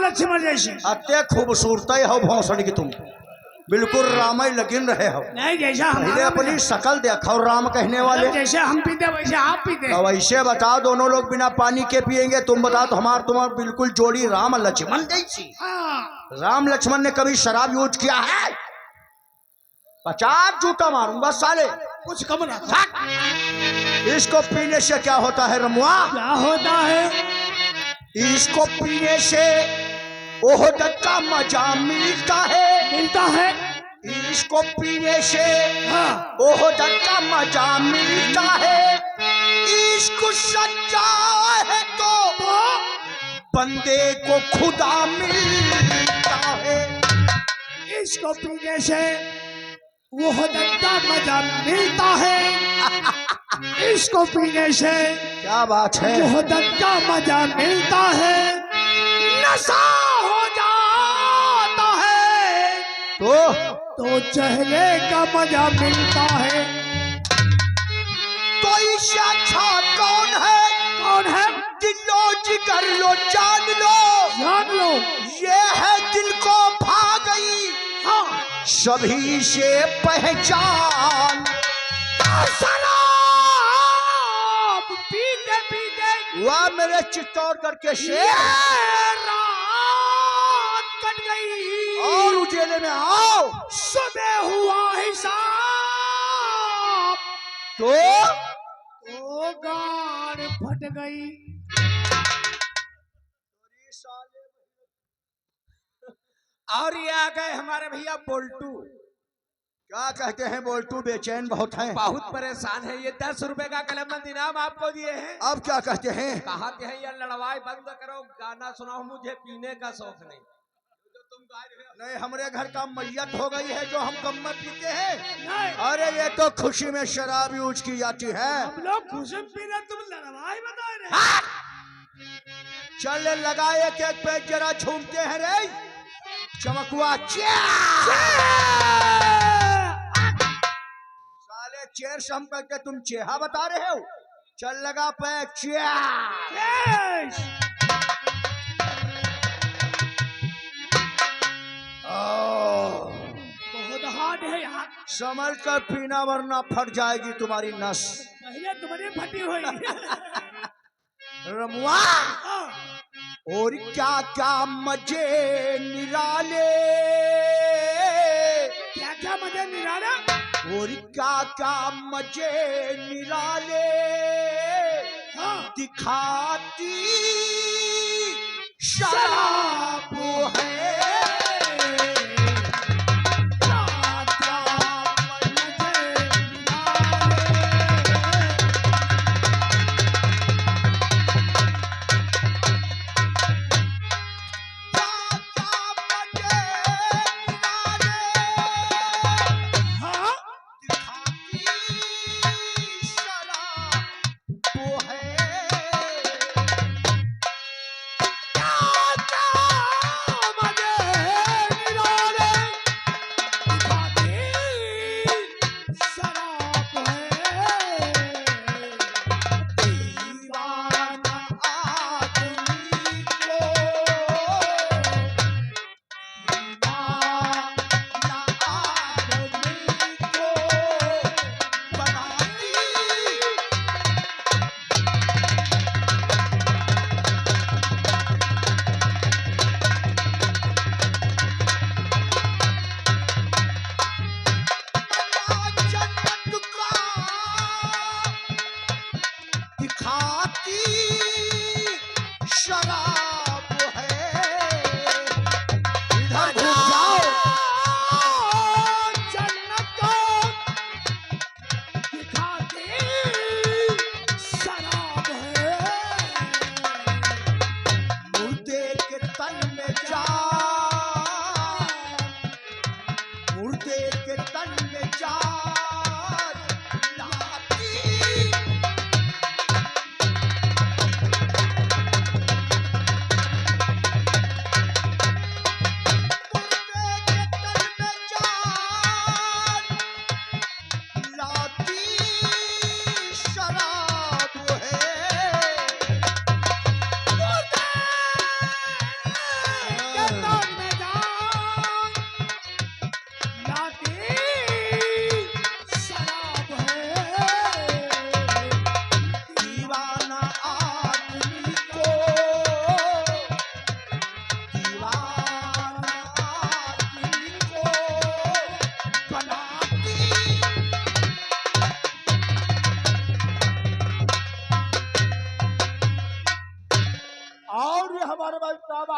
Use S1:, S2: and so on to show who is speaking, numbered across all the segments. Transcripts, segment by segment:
S1: लक्ष्मण जैसे।
S2: अत्य खूबसूरत हो भौसड़ी की तुम, बिल्कुल राम ही लगिन रहे हो।
S1: नहीं जैसा
S2: पहले अपनी शकल देखो राम कहने वाले।
S1: जैसे हम पीते वैसे आप पीते।
S2: तो वैसे बताओ दोनों लोग बिना पानी के पिएंगे, तुम बताओ तो तुम्हार बिल्कुल जोड़ी राम लक्ष्मण जैसी। राम लक्ष्मण ने कभी शराब यूज किया है? 50 जूता मारूंगा साले।
S1: कुछ कम ना।
S2: इसको पीने से क्या होता है रमुआ?
S1: क्या होता है?
S2: इसको पीने से ओहदत का मजा मिलता है। इसको पीने से ओहदत का मजा मिलता है। इसको सच्चा है तो बंदे को खुदा मिलता है।
S1: इसको पीने से ओहदत का मजा मिलता है। इसको पीने से
S2: क्या बात है?
S1: ओहदत का मजा मिलता है। नशा हो जाता है तो चेहरे का मजा मिलता है।
S2: तो इससे अच्छा कौन है?
S1: कौन है?
S2: दिलो जिगर लो जान लो, ये है दिल को भा गई सभी से पहचान।
S1: शराब पीते पीते
S2: वाह मेरे चित्तौड़गढ़ के शेर,
S1: रात कट गई
S2: और उजेले में आओ।
S1: सुबह हुआ हिसाब
S2: तो
S1: गाड़ फट गई। और ये आ गए हमारे भैया बोल्टू।
S2: क्या कहते हैं बोल्टू? बेचैन बहुत हैं,
S1: बहुत परेशान है। ये 10 रुपए का कलमबंद इनाम आपको दिए हैं।
S2: अब क्या कहते हैं?
S1: कहते हैं ये लड़वाई बंद करो, गाना सुनाओ, मुझे पीने का शौक नहीं।
S2: नहीं, हमारे घर का मैयत हो गई है जो हम कम मत पीते हैं।
S1: नहीं।
S2: अरे ये तो खुशी में शराब यूज की जाती है।
S1: हम लोग खुशी पीने, तुम लड़वाई बता रहे।
S2: चल लगा एक पे जरा झूमते हैं रे चमकुआ। साले चेयर से हम करके तुम चेहा बता रहे हो। चल लगा पे
S1: बहुत हार्ड है यार।
S2: समझ कर पीना वरना फट जाएगी तुम्हारी नस।
S1: पहले तुम्हारी फटी हुई।
S2: रमुआ और क्या क्या मजे निराले,
S1: क्या क्या मजे निराला,
S2: और क्या क्या मजे निराले दिखाती शराब है।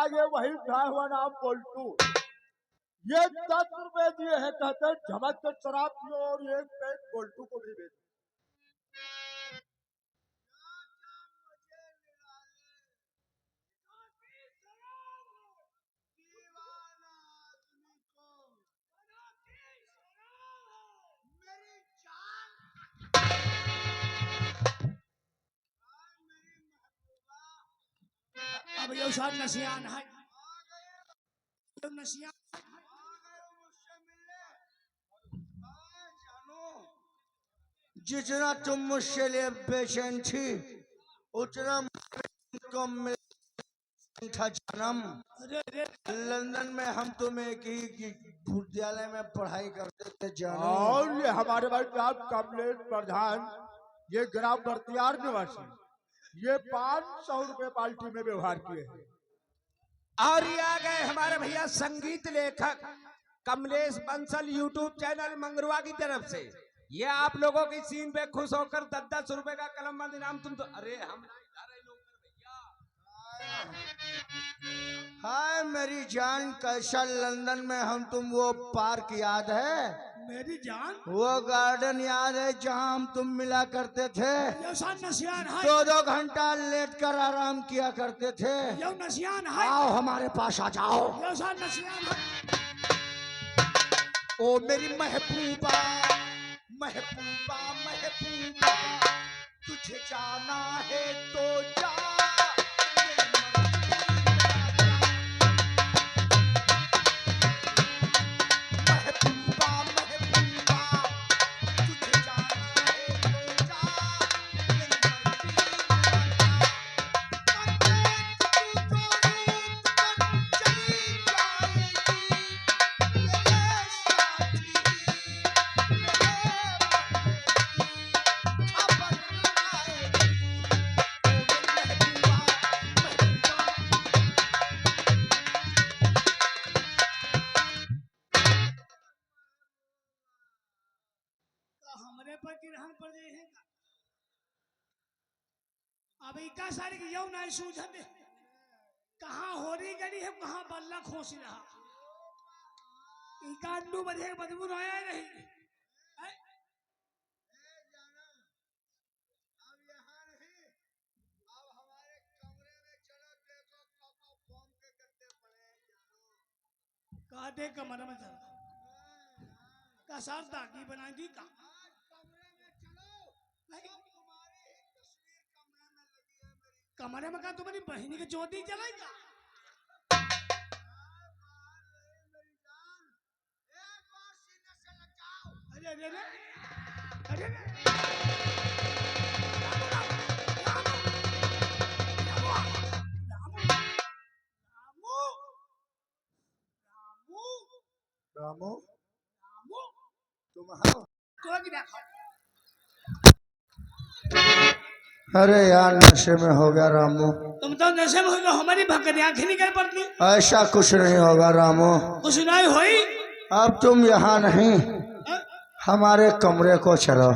S3: आगे वही था हुआ नाम बोल्टू। ये 10 रुपए दिए हैं, कहते हैं झमक के शराब पियो और एक पैक बोल्टू को भी बेचो।
S4: अब यो शायद नसियान है, यो नसियान
S2: जितना तुम मुझसे लिए बेचैन थी उतना तुम मिल था जन्म। लंदन में हम तुम एक ही विद्यालय में पढ़ाई करते थे जानू।
S3: और ये हमारे भाई साहब कमलेश प्रधान, ये ग्राम बर्तियार निवासी, ये 500 रुपए पार्टी में व्यवहार किए हैं।
S1: और ये आ गए हमारे भैया संगीत लेखक कमलेश बंसल यूट्यूब चैनल मंगरुआ की तरफ से। ये आप लोगों की सीन पे खुश होकर 10-10 रुपए का कलमबंद इनाम तुम तो अरे हम
S2: हाय मेरी जान, कैसा लंदन में हम तुम वो पार्क याद है?
S4: मेरी जान,
S2: वो गार्डन याद है जहाँ हम तुम मिला करते थे?
S4: यो शायद नसियान है,
S2: 2-2 घंटा लेट कर आराम किया करते थे।
S4: यो नसियान है,
S2: आओ हमारे पास आ जाओ।
S4: यो शायद नसियान है।
S2: ओ मेरी महबूबा महबूबा महबूबा, तुझे जाना है तो जा। महबूबा महबूबा, तुझे जाना है तो जा। मेरी
S4: हमरे पर ग्रहण पर दे है। अब इका सारे की यौ नहीं सूझत, कहाँ होरी गड़ी है, कहाँ बल्ला खोसी रहा। इका अंडू बधे बदबू आया नहीं। काटे कमर में चला का साथ दागी बना दी का कमरे में का तुम्हारी बहनी की ज्योति जलाएगा। अरे अरे अरे अरे
S2: रामू तुम आओ। अरे यार नशे में हो गया रामू।
S4: तुम तो नशे में हो गए, हमारी भक्करी आंखें निकल पड़ती।
S2: ऐसा कुछ नहीं होगा रामू।
S4: कुछ नहीं हुई।
S2: अब तुम यहाँ नहीं, हमारे कमरे को चलो।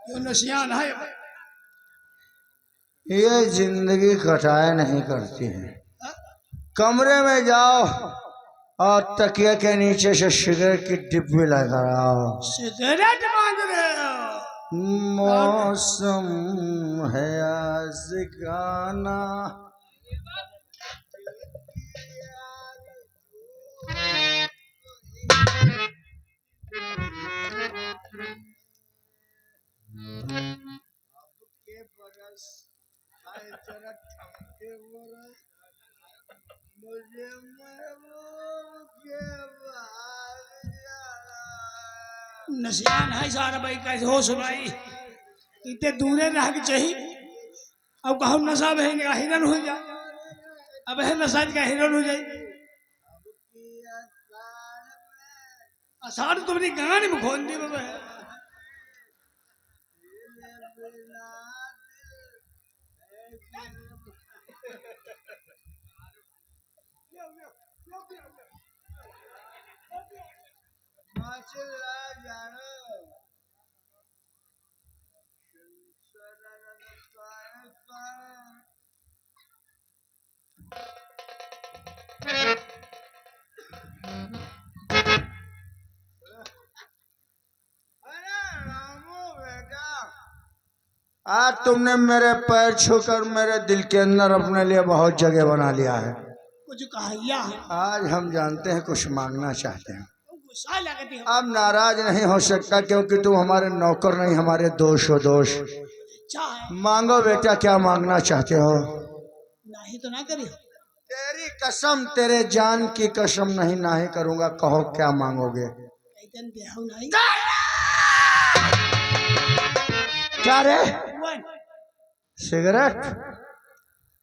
S4: यो नशियान है,
S2: ये जिंदगी कटाए नहीं करती है। कमरे में जाओ और तकिया के नीचे से सिगरेट की डिब्बी लेकर आओ।
S4: सिगरेट मांग रहे हो?
S2: मौसम है आज गाना। मुझे महबूब के बाद जाना।
S4: नशियान है सारा भाई, कैसे हो सुनाई इतने दूरे रह के चाहिए। अब कहो नशा बहन का हिरन हो जाए, अब है नशा का हिरन हो जाए। असार तुम्हारी गाने में खोल दी बाबा।
S2: आज तुमने मेरे पैर छूकर मेरे दिल के अंदर अपने लिए बहुत जगह बना लिया है।
S4: कुछ कहिया है
S2: आज हम जानते हैं कुछ मांगना चाहते हैं।
S4: गुस्सा लगती है
S2: अब नाराज नहीं हो सकता क्योंकि तुम हमारे नौकर नहीं, हमारे दोस्त हो। दोस्त
S4: अच्छा है
S2: मांगो बेटा, क्या मांगना चाहते हो?
S4: नहीं तो ना करियो
S2: तेरी कसम, तेरे जान की कसम, नहीं नहीं करूंगा। कहो क्या मांगोगे?
S4: कैतन देहु नहीं
S2: क्या रे?
S4: One
S2: cigarette?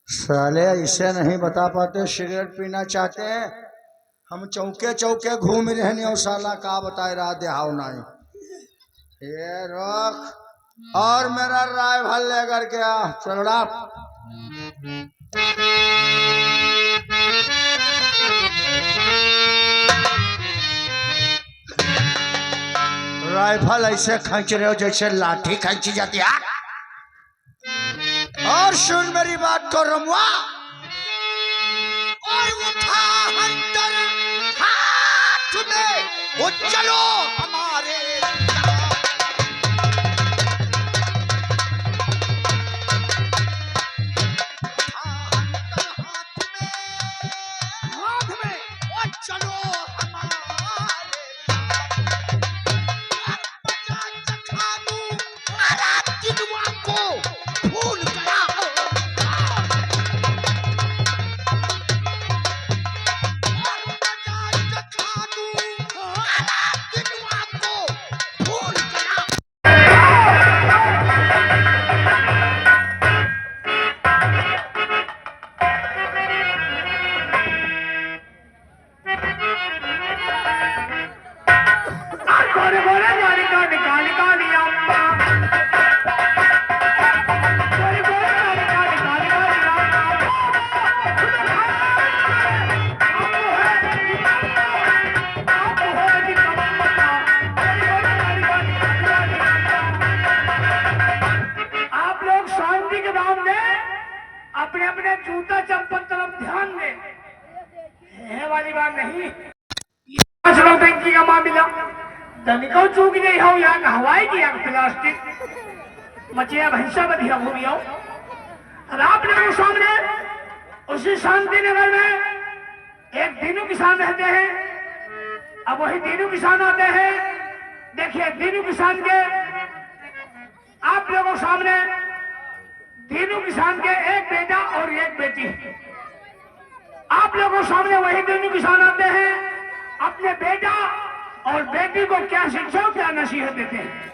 S2: साले इसे नहीं बता पाते सिगरेट पीना चाहते हैं। हम चौके चौके घूम रहे नहीं और साला का बताए रहा देहाव नहीं। ये रोक और मेरा राय भल लेकर के आ। चलड़ा राइफल ऐसे खींच रहे हो जैसे लाठी खींची जाती है। और सुन मेरी बात को रमुआ, और उठा हंटर हाथ में, वो चलो हमारे हाथ में, वो चलो
S4: अपने अपने जूता चप्पल तरफ ध्यान दें। है वाली बात नहीं। टंकी का मामला धनिको चूक नहीं हो यहाँ का हवाई की यहाँ प्लास्टिक मचिया भैंसा बधिया हो गया। और आप लोगों सामने उसी शांति नगर में एक दीनू किसान रहते हैं। अब वही दीनू किसान आते हैं। देखिए दीनू किसान के आप लोगों सामने दीनू किसान के एक बेटा और एक बेटी। आप लोगों सामने वही दीनू किसान आते हैं, अपने बेटा और बेटी को क्या शिक्षा और क्या नसीहत देते हैं।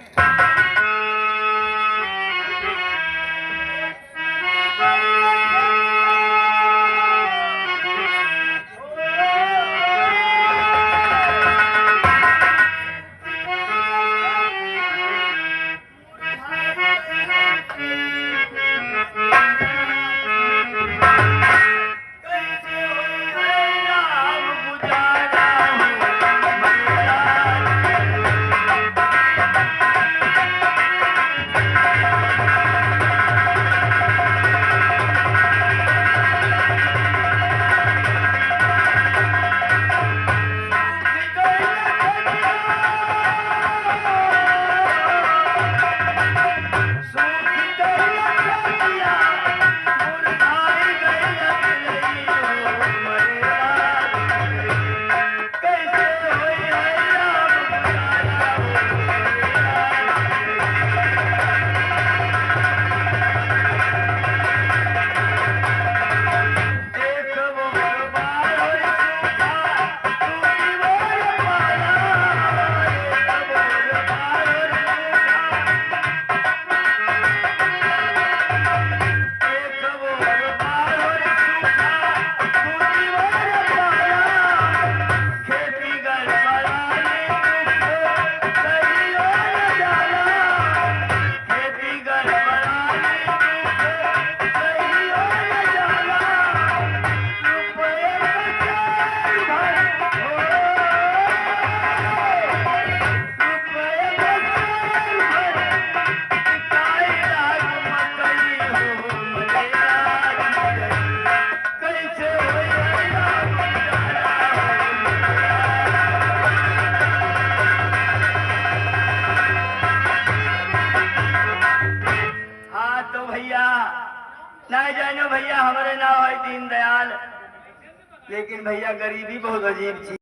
S5: लेकिन भैया गरीबी बहुत अजीब चीज।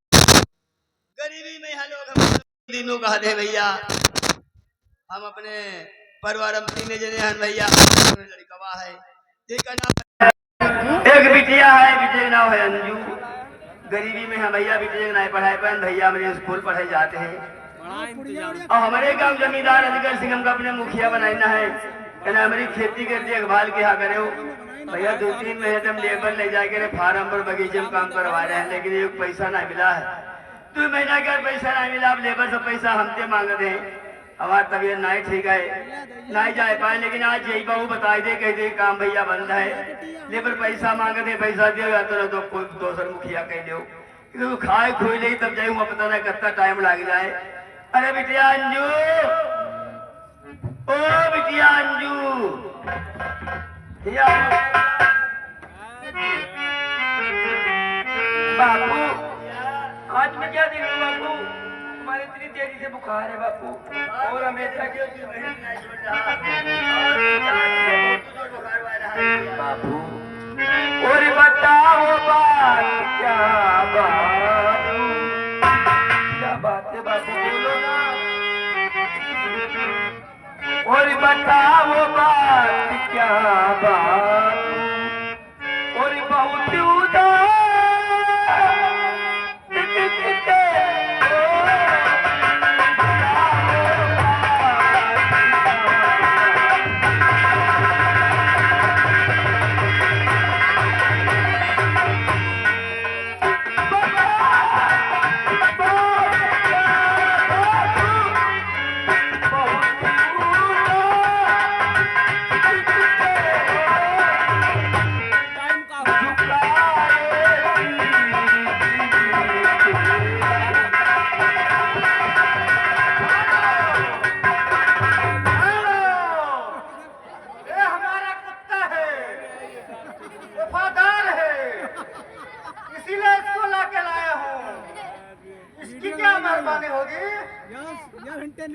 S5: गरीबी में हम लोग हम दिनों कहा दे भैया, हम अपने परिवार में 3 जने हैं भैया, लड़कवा है, एक बिटिया है, बिटिया नाम है अंजू। गरीबी में हम भैया बिटिया नहीं पढ़ाए पाए, भैया मेरे स्कूल पढ़े जाते हैं। और हमारे गांव जमींदार अजगर सिंह हमका अपने मुखिया बनाना है, कहना हमारी खेती के देखभाल क्या करे हो भैया। 2-3 महीने से हम लेबर ले जाके फार्म पर बगीचे में काम करवा रहे हैं, लेकिन एक पैसा नहीं मिला है। 2 महीना का पैसा नहीं मिला, अब लेबर से पैसा हमसे मांगते हैं। हमारी तबीयत नहीं ठीक है, नहीं जा पाए, लेकिन आज यही बहू बता दे कहते काम भैया बंद है, लेबर पैसा मांगते, पैसा दियो या तो कोई दोसर मुखिया कह दो, खाए खोई ले तब जाऊँ, पता नहीं कितना टाइम लग जाए। अरे बिटिया अंजू, ओ बिटिया अंजू, बापू आज मैं क्या देखूं बापू, हमारे इतनी तेजी से बुखार है बापू, और हमेशा के बापू। और बताओ बात क्या बापू, क्या बात है बापू, बोलो ना। और बताओ बात क्या बापू, और बहुत उदास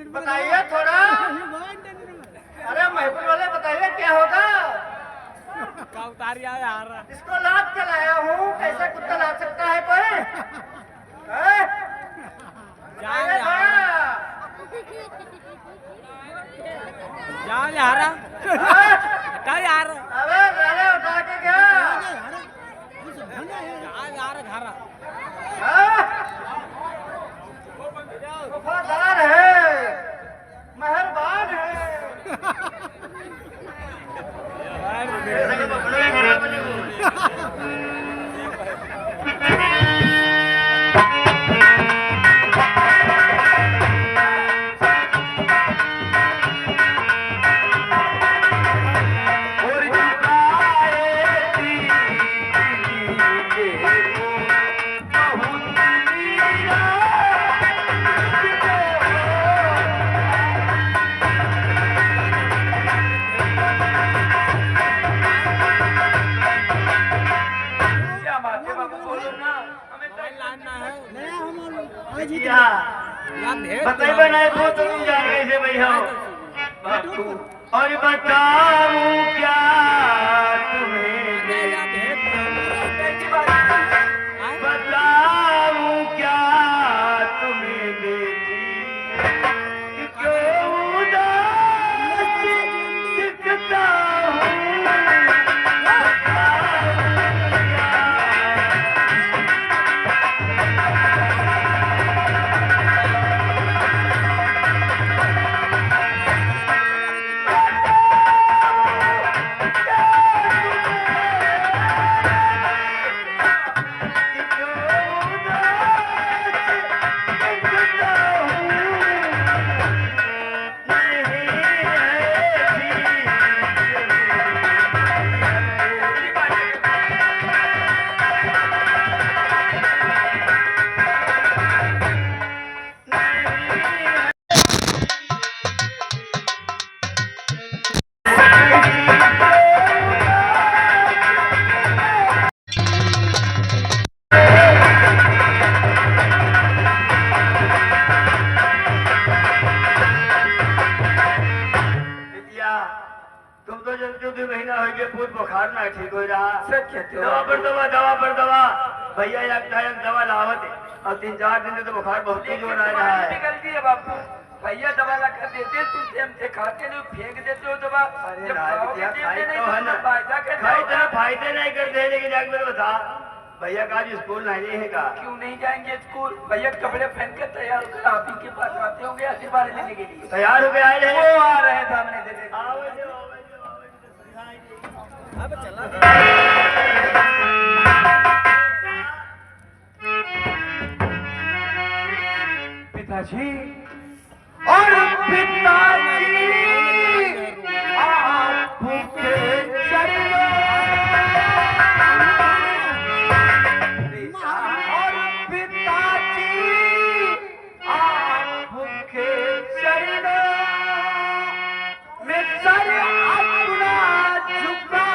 S5: बताइए थोड़ा। अरे महबूब वाले बताइए क्या होगा, इसको लाद के लाया हूँ, कैसे कुत्ता ला सकता है कोई? अबे राले उठा के क्या वफादार है, मेहरबान है। बताइए ना तो तुम जान कैसे भैया बापू। और बताऊं क्या तुम्हें, बताऊं क्या तुम्हें बेटी, क्यों उदास दिखता हूँ। बुखार ना ठीक हो रहा, दवा पर दवा, दवा पर दवा, भैया एक दवा लावत है और 3-4 दिन से तो बुखार बहुत तेज हो रहा है।
S6: निकलती है बापू, भैया दवा ला कर देते, तुम टाइम से खाते नहीं, फेंक देते हो दवा।
S5: अरे
S6: जब
S5: राज
S6: खाओगे
S5: क्या
S6: देते
S5: खाई
S6: नहीं
S5: तो है ना,
S6: फायदा करते
S5: खाई
S6: होगा।
S5: तो फायदे नहीं करते, लेकिन जाके मेरे बता भैया का आज स्कूल नहीं है का?
S6: क्यों नहीं जाएंगे स्कूल? भैया कपड़े पहन कर तैयार होकर आप ही के पास आते होंगे आशीर्वाद लेने के लिए।
S5: तैयार हो गए आए रहे?
S6: वो आ रहे हैं सामने से।
S4: पिताजी और पिताजी आपके चरणों और पिताजी आपके चरणों में सर अपना झुका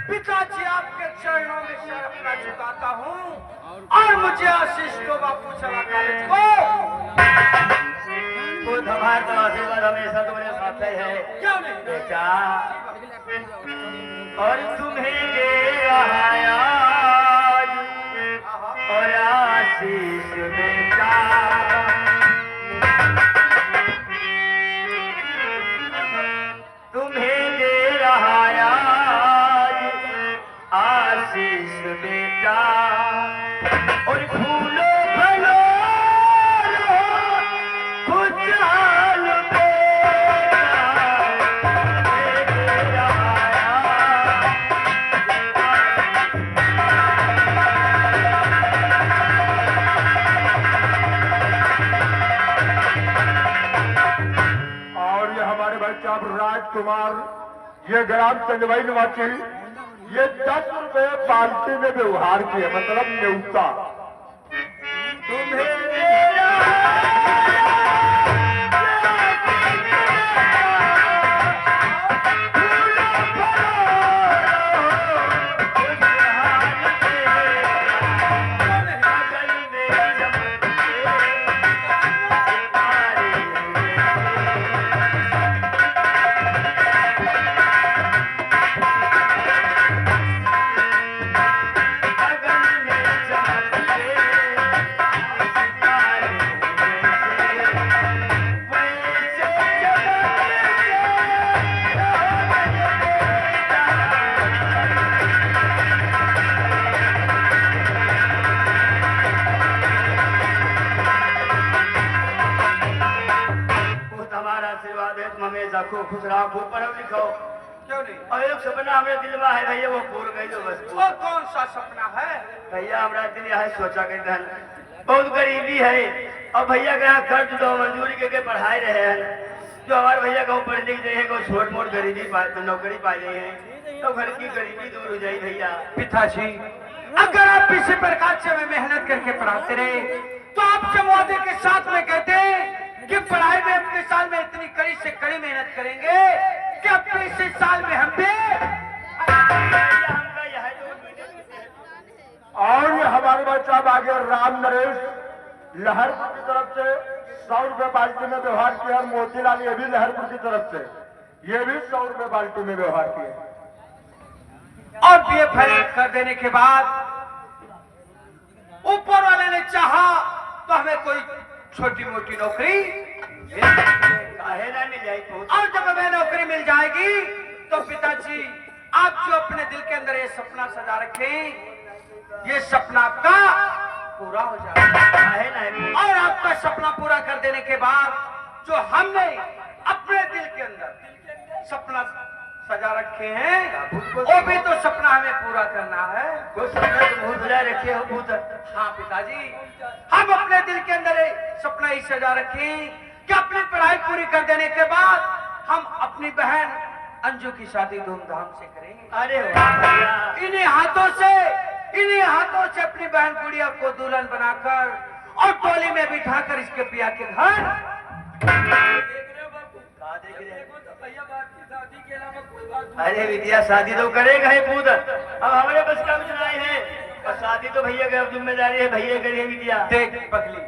S4: पिताजी आपके चरणों में सर अपना झुकाता हूँ और मुझे आशीष दो बापू चला कॉलेज को।
S5: खुद हमारे तो आशीर्वाद हमेशा तुम्हारे साथ ही है
S4: क्यों नहीं?
S5: बेटा। और तुम्हें दे रहा आज और आशीष बेटा, तुम्हें दे रहा आज आशीष बेटा। और फूलो फलो खुशहाल बेटा, दे रहा
S3: और ये हमारे भाई साहब राजकुमार, ये ग्राम चंदवाई निवासी, ये 10 रुपए पार्टी में व्यवहार किए, मतलब न्यूता।
S5: तुम्हें दे आशीर्वाद है, तुम हमेशा खूब खुश रहो, खूब पढ़ो लिखो।
S4: क्यों नहीं?
S5: और एक सपना हमारे दिल में है भैया, वो पूरा कर दो बस।
S4: वो कौन सा सपना है?
S5: भैया हमारा दिल है सोचा के धन बहुत गरीबी है, और भैया के यहाँ कर्ज दो मंजूरी के पढ़ाए रहे हैं। जो हमारे भैया को पढ़ लिख जाए को छोट मोट गरीबी तो नौकरी पा रहे हैं, तो घर की गरीबी दूर हो जाए भैया।
S4: पिताजी अगर आप इसी प्रकार से हमें मेहनत करके पढ़ाते रहे तो आपके वादे के साथ में कहते कि पढ़ाई में अपने साल में इतनी कड़ी से कड़ी मेहनत करेंगे कि अपने इसी साल में हम भी
S3: और ये हमारे भाई साहब आगे राम नरेश लहरपुर की तरफ से 100 रुपए बाल्टी में व्यवहार किया, और मोतीलाल ये भी लहरपुर की तरफ से ये भी 100 रुपए बाल्टी में व्यवहार किए।
S4: और बीए फाइल कर देने के बाद ऊपर वाले ने चाहा तो हमें कोई छोटी मोटी नौकरी
S5: काहे ना मिल जाए,
S4: और जब हमें नौकरी मिल जाएगी तो पिताजी आप जो अपने दिल के अंदर ये सपना सजा रखे ये सपना आपका पूरा हो जाएगा।
S5: काहे ना है।
S4: और आपका सपना पूरा कर देने के बाद
S6: जो हमने अपने दिल के अंदर सपना सजा रखे हैं, वो भी तो सपना हमें पूरा करना है।
S5: कोई सपना तो भूत बुलाए रखे हो भूत।
S6: हाँ पिताजी, हम अपने दिल के अंदर सपना ही सजा रखे कि अपनी पढ़ाई पूरी कर देने के बाद हम अपनी बहन अंजू की शादी धूमधाम से करेंगे।
S5: अरे वाह भैया,
S6: इन्हीं हाथों से अपनी बहन गुड़िया को दुल्हन बनाकर और टोली में बिठाकर इसके पिया के घर।
S5: अरे विद्या शादी तो करेगा ही भूत, अब हमारे बस का कुछ नहीं है, और शादी तो भैया की अब जिम्मेदारी है, भैया करिए विद्या।
S6: देख पगली,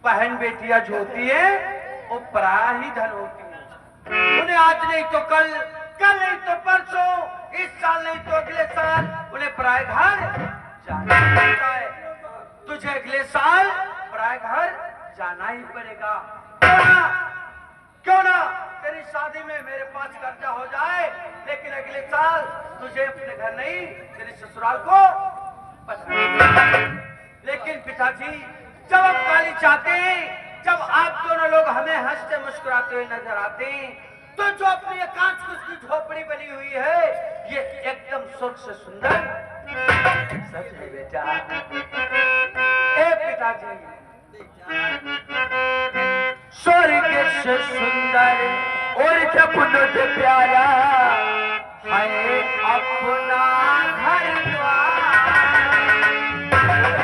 S6: बहन बेटियां जो होती है वो पराया ही धन होती है। उन्हें आज नहीं तो कल, कल नहीं तो परसों, इस साल नहीं तो अगले साल उन्हें पराए घर जाना पड़ता है। तुझे अगले साल पराए घर जाना ही पड़ेगा। क्यों ना तेरी शादी में मेरे पास खर्चा हो जाए, लेकिन अगले साल तुझे अपने घर नहीं तेरे ससुराल को पता। लेकिन पिताजी, जब हम काली चाहते हैं, जब आप दोनों लोग हमें हंसते मुस्कुराते हुए नजर आते हैं, तो जो अपनी कांच की झोपड़ी बनी हुई है, ये एकदम स्वर्ग से सुंदर सच है बेटा। ए पिताजी, स्वर्ग से सुंदर और पुण्य से प्यारा है अपना घर द्वार।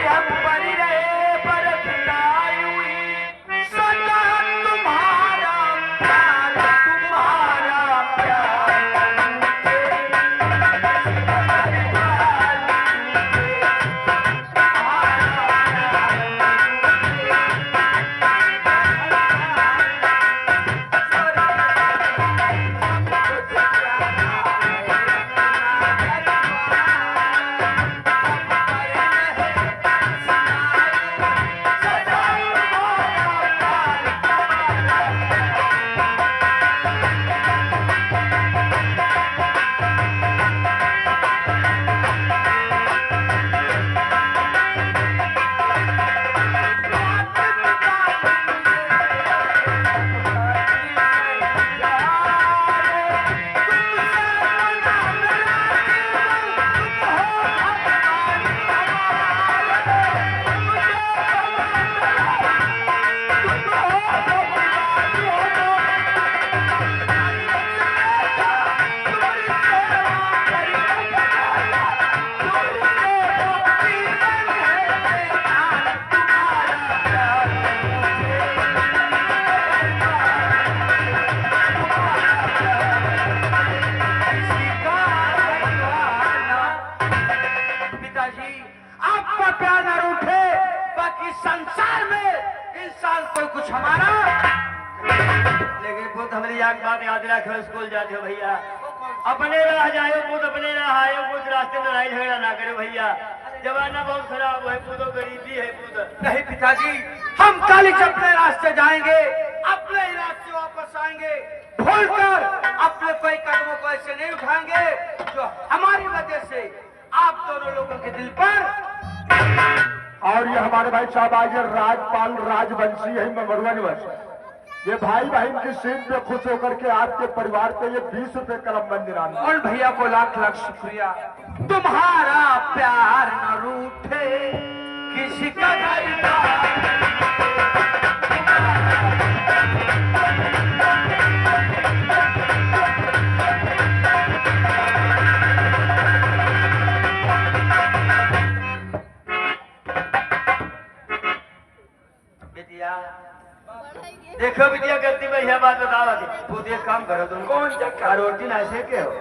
S6: हम बनी रहे बरसताई हुई सदा तुम्हारा प्यार, तुम्हारा प्यार।
S5: बात याद रखो, स्कूल जाते हो भैया, अपने राह जाए खुद, अपने राह आए खुद, रास्ते में लड़ाई झगड़ा ना करो भैया, जमाना बहुत खराब है, खुद गरीबी है खुद।
S6: नहीं पिताजी, हम कल ही अपने रास्ते जाएंगे, अपने ही रास्ते वापस आएंगे, भूलकर अपने कई कदमों को ऐसे नहीं उठाएंगे जो हमारी वजह से आप दोनों लोगों के दिल पर।
S3: और ये हमारे भाई साहब आज राजपाल राजवंशी है मंगरुआ निवासी, ये भाई बहन की सीट पे खुश होकर के आपके परिवार पे ये 20 रुपए कलम मंदिरान।
S6: और भैया को लाख लाख शुक्रिया। तुम्हारा प्यार न रूठे किसी का
S5: देखो बिटिया करती भैया बात बताओ, खुद एक काम करो तुम,
S6: कौन सा
S5: रोटी ना ऐसे के हो